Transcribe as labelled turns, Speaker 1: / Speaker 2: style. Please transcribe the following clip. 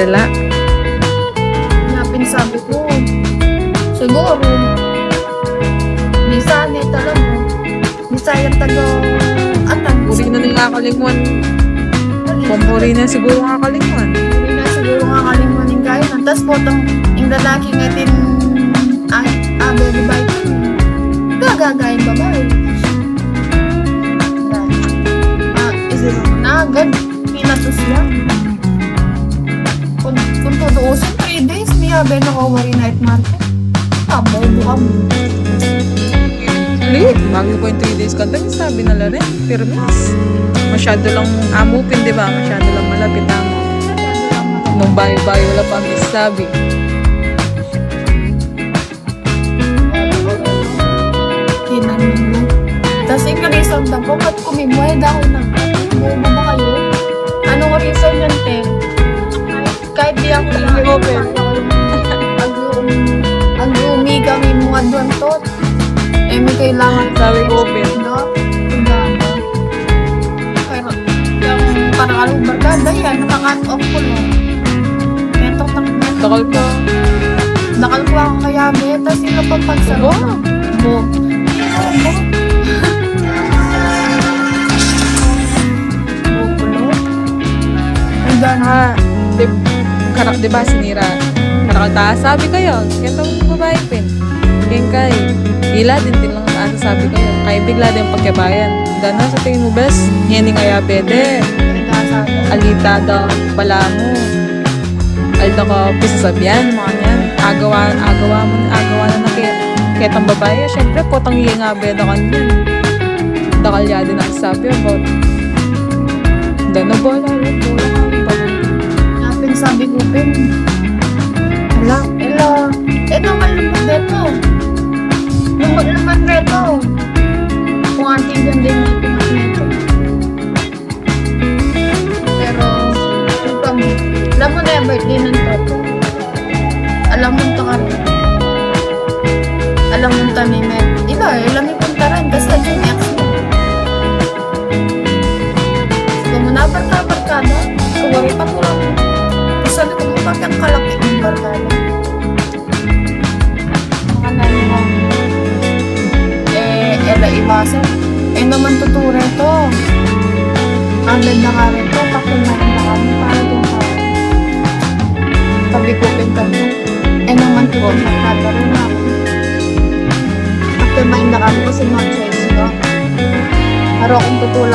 Speaker 1: Malala.
Speaker 2: Sabi ko, siguro, minsan ito lang mo. Minsan yung taga-atan.
Speaker 1: Puri na nila kalinguan. Pampuri na siguro kakalinguan.
Speaker 2: Puri na siguro kakalinguan yung kain. Tapos po, yung lalaki ngayon, baby bike, gagagayin babae. Isip mo na, agad, pinatos yan. Kung tutuusin, 3 days, niya ba nakawari night market? Bobo ka mo.
Speaker 1: Ulit, bago ko yung 3 days kanta, sabi nila rin, permis. Masyado lang amupin, di ba? Masyado lang malapit amo. Nung bayo-bayo wala pa ang sabi.
Speaker 2: Kinanong mo. Tapos yung reason na po, ba't kumibuhay daw na? Buhay mo ba kayo? Anong reason yan, te? Kahit di ako lang. Ang-umi kami mga doon to. Eh, may kailangan.
Speaker 1: Sabi ko, open.
Speaker 2: No? Tingnan. Pero, yung parang anong barkada yan, nakakat off ko no. Metok na metok.
Speaker 1: Takal ko.
Speaker 2: Nakal ko ako kaya may. Tapos sino pa pagsaro? Bo. Bo. Bukulo. Ang gana.
Speaker 1: Diba sinira? Karakal sabi kayo. Kaya itong babae pin. Kaya kay. Ila din lang asa sabi kayo. Kaya bigla din pagkabayan. Gano'n sa tingin mo bes? Yan yung kaya pwede. Alita daw pala mo. Alda ko pisasabihan. Mga yan. Agawa na nakita ang babae. Siyempre potang iya nga beda ka din. Dakalya din ang sabi about. Gano'n bola.
Speaker 2: Sabi ko, Ben, ela, ito malumot dito. Lumot naman dito. Kung ating ganda yung ito nito. Pero, alam mo na yung birthday ng toto. Alam mo ito ka rin. Alam mo ito ni Met. Iba, alam mo punta rin kasi yung ex mo. So, manabarka-barkada. Kuwari pa ko lang. Sabi ko, bakit kalaki yung barkada? Mga nalang ela iwasan. Naman tuturo ito. Ang ganda ka rin ito. Pakumain na kami para doon ka. Pabikupin ka ito. Naman tuturo barkada rin ako. Pakumain na kami kasi mga choice ko. Pero akong tutula